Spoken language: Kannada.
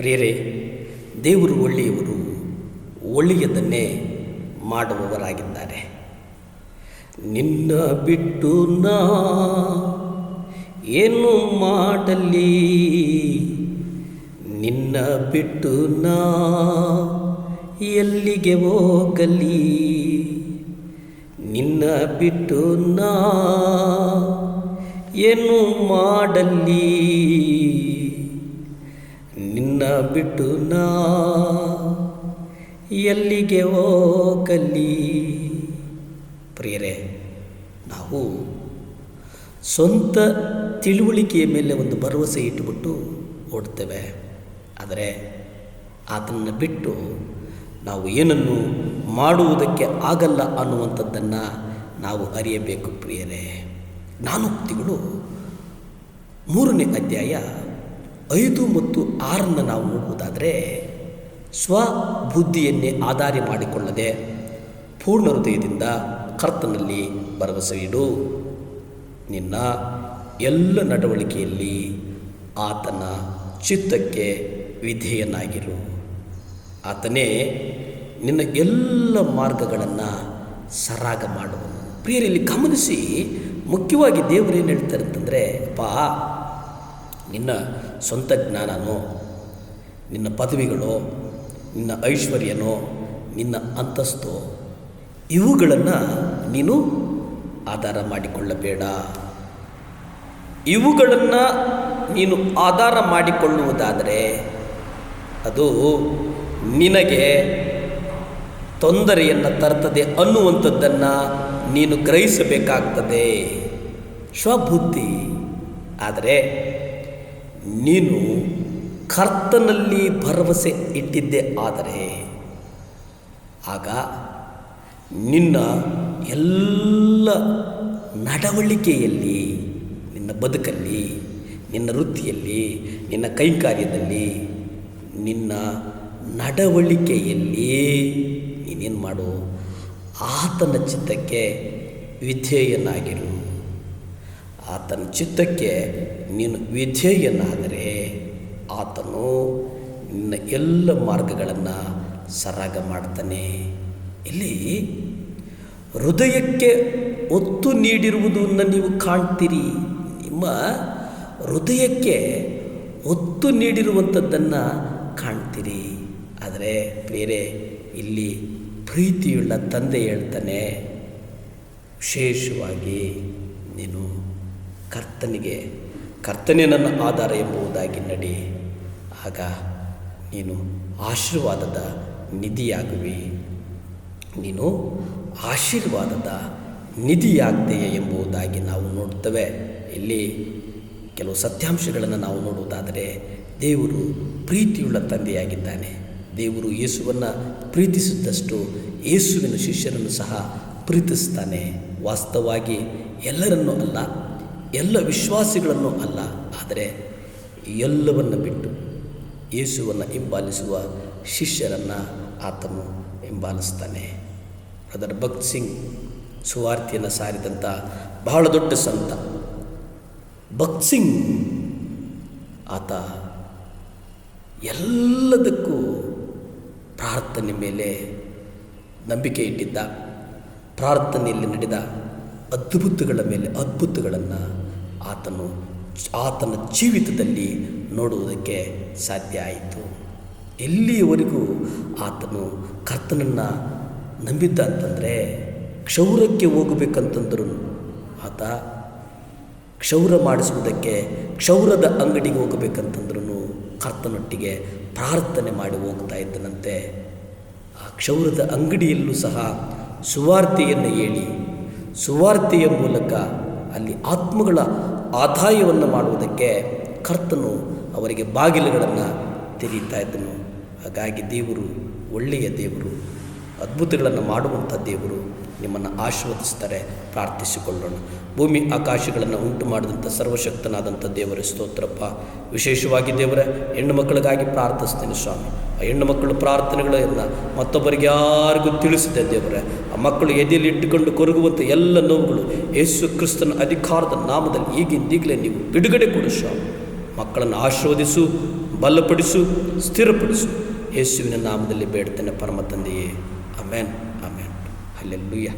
ಪ್ರಿಯರೇ, ದೇವರು ಒಳ್ಳೆಯವರು, ಒಳ್ಳೆಯದನ್ನೇ ಮಾಡುವವರಾಗಿದ್ದಾರೆ. ನಿನ್ನ ಬಿಟ್ಟು ನಾ ಏನು ಮಾಡಲಿ, ನಿನ್ನ ಬಿಟ್ಟು ನಾ ಎಲ್ಲಿಗೆ ಹೋಗಲಿ, ನಿನ್ನ ಬಿಟ್ಟು ನಾ ಏನು ಮಾಡಲಿ, ನಿನ್ನ ಬಿಟ್ಟು ನಾ ಎಲ್ಲಿಗೆ ಹೋಗಲಿ. ಪ್ರಿಯರೇ, ನಾವು ಸ್ವಂತ ತಿಳುವಳಿಕೆಯ ಮೇಲೆ ಒಂದು ಭರವಸೆ ಇಟ್ಟುಬಿಟ್ಟು ಓಡ್ತೇವೆ. ಆದರೆ ಅದನ್ನು ಬಿಟ್ಟು ನಾವು ಏನನ್ನು ಮಾಡುವುದಕ್ಕೆ ಆಗಲ್ಲ ಅನ್ನುವಂಥದ್ದನ್ನು ನಾವು ಅರಿಯಬೇಕು. ಪ್ರಿಯರೇ, ಜ್ಞಾನೋಕ್ತಿಗಳು 3ನೇ ಅಧ್ಯಾಯ 5 ಮತ್ತು 6 ನಾವು ನೋಡುವುದಾದರೆ, ಸ್ವಬುದ್ಧಿಯನ್ನೇ ಆಧಾರ ಮಾಡಿಕೊಳ್ಳದೆ ಪೂರ್ಣ ಹೃದಯದಿಂದ ಕರ್ತನಲ್ಲಿ ಭರವಸೆ ಇಡು, ನಿನ್ನ ಎಲ್ಲ ನಡವಳಿಕೆಯಲ್ಲಿ ಆತನ ಚಿತ್ತಕ್ಕೆ ವಿಧೇಯನಾಗಿರು, ಆತನೇ ನಿನ್ನ ಎಲ್ಲ ಮಾರ್ಗಗಳನ್ನು ಸರಾಗ ಮಾಡುವನು. ಪ್ರಿಯರಲ್ಲಿ ಗಮನಿಸಿ, ಮುಖ್ಯವಾಗಿ ದೇವರೇನು ಹೇಳ್ತಾರೆ ಅಂತಂದರೆ, ಅಪ್ಪ, ನಿನ್ನ ಸ್ವಂತ ಜ್ಞಾನನೋ, ನಿನ್ನ ಪದವಿಗಳೋ, ನಿನ್ನ ಐಶ್ವರ್ಯನೋ, ನಿನ್ನ ಅಂತಸ್ತೋ, ಇವುಗಳನ್ನು ನೀನು ಆಧಾರ ಮಾಡಿಕೊಳ್ಳಬೇಡ. ಇವುಗಳನ್ನು ನೀನು ಆಧಾರ ಮಾಡಿಕೊಳ್ಳುವುದಾದರೆ ಅದು ನಿನಗೆ ತೊಂದರೆಯನ್ನು ತರ್ತದೆ ಅನ್ನುವಂಥದ್ದನ್ನು ನೀನು ಗ್ರಹಿಸಬೇಕಾಗ್ತದೆ. ಸ್ವಬುದ್ಧಿ. ಆದರೆ ನೀನು ಕರ್ತನಲ್ಲಿ ಭರವಸೆ ಇಟ್ಟಿದ್ದೇ ಆದರೆ ಆಗ ನಿನ್ನ ಎಲ್ಲ ನಡವಳಿಕೆಯಲ್ಲಿ, ನಿನ್ನ ಬದುಕಲ್ಲಿ, ನಿನ್ನ ವೃತ್ತಿಯಲ್ಲಿ, ನಿನ್ನ ಕೈಕಾರ್ಯದಲ್ಲಿ, ನಿನ್ನ ನಡವಳಿಕೆಯಲ್ಲಿ ನೀನೇನು ಮಾಡು, ಆತನ ಚಿತ್ತಕ್ಕೆ ವಿಧೇಯನಾಗಿರು. ಆತನ ಚಿತ್ತಕ್ಕೆ ನೀನು ವಿಧೇಯನಾದರೆ ಆತನು ನಿನ್ನ ಎಲ್ಲ ಮಾರ್ಗಗಳನ್ನು ಸರಾಗ ಮಾಡ್ತಾನೆ. ಇಲ್ಲಿ ಹೃದಯಕ್ಕೆ ಒತ್ತು ನೀಡಿರುವುದನ್ನು ನೀವು ಕಾಣ್ತೀರಿ. ನಿಮ್ಮ ಹೃದಯಕ್ಕೆ ಒತ್ತು ನೀಡಿರುವಂಥದ್ದನ್ನು ಕಾಣ್ತೀರಿ. ಆದರೆ ಬೇರೆ ಇಲ್ಲಿ ಪ್ರೀತಿಯುಳ್ಳ ತಂದೆ ಹೇಳ್ತಾನೆ, ವಿಶೇಷವಾಗಿ ನೀನು ಕರ್ತನೇ ನನ್ನ ಆಧಾರ ಎಂಬುದಾಗಿ ನಡಿ, ಆಗ ನೀನು ಆಶೀರ್ವಾದದ ನಿಧಿಯಾಗುವಿ, ನೀನು ಆಶೀರ್ವಾದದ ನಿಧಿಯಾಗ್ತೀಯ ಎಂಬುದಾಗಿ ನಾವು ನೋಡ್ತೇವೆ. ಇಲ್ಲಿ ಕೆಲವು ಸತ್ಯಾಂಶಗಳನ್ನು ನಾವು ನೋಡುವುದಾದರೆ, ದೇವರು ಪ್ರೀತಿಯುಳ್ಳ ತಂದೆಯಾಗಿದ್ದಾನೆ. ದೇವರು ಯೇಸುವನ್ನು ಪ್ರೀತಿಸಿದಷ್ಟು ಯೇಸುವಿನ ಶಿಷ್ಯರನ್ನು ಸಹ ಪ್ರೀತಿಸ್ತಾನೆ. ವಾಸ್ತವವಾಗಿ ಎಲ್ಲರನ್ನೂ ಅಲ್ಲ, ಎಲ್ಲ ವಿಶ್ವಾಸಿಗಳನ್ನು ಅಲ್ಲ, ಆದರೆ ಎಲ್ಲವನ್ನು ಬಿಟ್ಟು ಯೇಸುವನ್ನು ಹಿಂಬಾಲಿಸುವ ಶಿಷ್ಯರನ್ನು ಆತನು ಹಿಂಬಾಲಿಸ್ತಾನೆ. ಬ್ರದರ್ ಭಗತ್ ಸಿಂಗ್ ಸುವಾರ್ತೆಯನ್ನು ಸಾರಿದಂಥ ಬಹಳ ದೊಡ್ಡ ಸಂತ ಭಗತ್ ಸಿಂಗ್, ಆತ ಎಲ್ಲದಕ್ಕೂ ಪ್ರಾರ್ಥನೆ ಮೇಲೆ ನಂಬಿಕೆ ಇಟ್ಟಿದ್ದ. ಪ್ರಾರ್ಥನೆಯಲ್ಲಿ ನಡೆದ ಅದ್ಭುತಗಳ ಮೇಲೆ ಅದ್ಭುತಗಳನ್ನು ಆತನ ಜೀವಿತದಲ್ಲಿ ನೋಡುವುದಕ್ಕೆ ಸಾಧ್ಯ ಆಯಿತು. ಎಲ್ಲಿಯವರೆಗೂ ಆತನು ಕರ್ತನನ್ನು ನಂಬಿದ್ದ ಅಂತಂದರೆ, ಕ್ಷೌರಕ್ಕೆ ಹೋಗಬೇಕಂತಂದರೂ ಆತ ಕ್ಷೌರ ಮಾಡಿಸುವುದಕ್ಕೆ ಕ್ಷೌರದ ಅಂಗಡಿಗೆ ಹೋಗಬೇಕಂತಂದ್ರೂ ಕರ್ತನೊಟ್ಟಿಗೆ ಪ್ರಾರ್ಥನೆ ಮಾಡಿ ಹೋಗ್ತಾ ಇದ್ದನಂತೆ. ಆ ಕ್ಷೌರದ ಅಂಗಡಿಯಲ್ಲೂ ಸಹ ಸುವಾರ್ತೆಯನ್ನು ಹೇಳಿ, ಸುವಾರ್ತೆಯ ಮೂಲಕ ಅಲ್ಲಿ ಆತ್ಮಗಳ ಆದಾಯವನ್ನು ಮಾಡುವುದಕ್ಕೆ ಕರ್ತನು ಅವರಿಗೆ ಬಾಗಿಲುಗಳನ್ನು ತೆರೀತಾ ಇದ್ದನು. ಹಾಗಾಗಿ ದೇವರು ಒಳ್ಳೆಯ ದೇವರು, ಅದ್ಭುತಗಳನ್ನು ಮಾಡುವಂಥ ದೇವರು ನಿಮ್ಮನ್ನು ಆಶೀರ್ವದಿಸ್ತಾರೆ. ಪ್ರಾರ್ಥಿಸಿಕೊಳ್ಳೋಣ. ಭೂಮಿ ಆಕಾಶಗಳನ್ನು ಉಂಟು ಮಾಡಿದಂಥ ಸರ್ವಶಕ್ತನಾದಂಥ ದೇವರ ಸ್ತೋತ್ರಪ್ಪ. ವಿಶೇಷವಾಗಿ ದೇವರ ಹೆಣ್ಣು ಮಕ್ಕಳಿಗಾಗಿ ಪ್ರಾರ್ಥಿಸ್ತೇನೆ ಸ್ವಾಮಿ. ಆ ಹೆಣ್ಣು ಮಕ್ಕಳು ಪ್ರಾರ್ಥನೆಗಳನ್ನು ಮತ್ತೊಬ್ಬರಿಗೆ ಯಾರಿಗೂ ತಿಳಿಸಿದೆ ದೇವರೇ. ಆ ಮಕ್ಕಳು ಎದೆಯಲ್ಲಿ ಇಟ್ಟುಕೊಂಡು ಕೊರಗುವಂಥ ಎಲ್ಲ ನೋವುಗಳು ಯೇಸು ಕ್ರಿಸ್ತನ ಅಧಿಕಾರದ ನಾಮದಲ್ಲಿ ಈಗಿಂದೀಗಲೇ ನೀವು ಬಿಡುಗಡೆ ಕೊಡು ಸ್ವಾಮಿ. ಮಕ್ಕಳನ್ನು ಆಶೀರ್ವದಿಸು, ಬಲಪಡಿಸು, ಸ್ಥಿರಪಡಿಸು. ಯೇಸುವಿನ ನಾಮದಲ್ಲಿ ಬೇಡ್ತೇನೆ ಪರಮ ತಂದೆಯೇ. Amen, amen. ಹಲ್ಲೆಲೂಯಾ.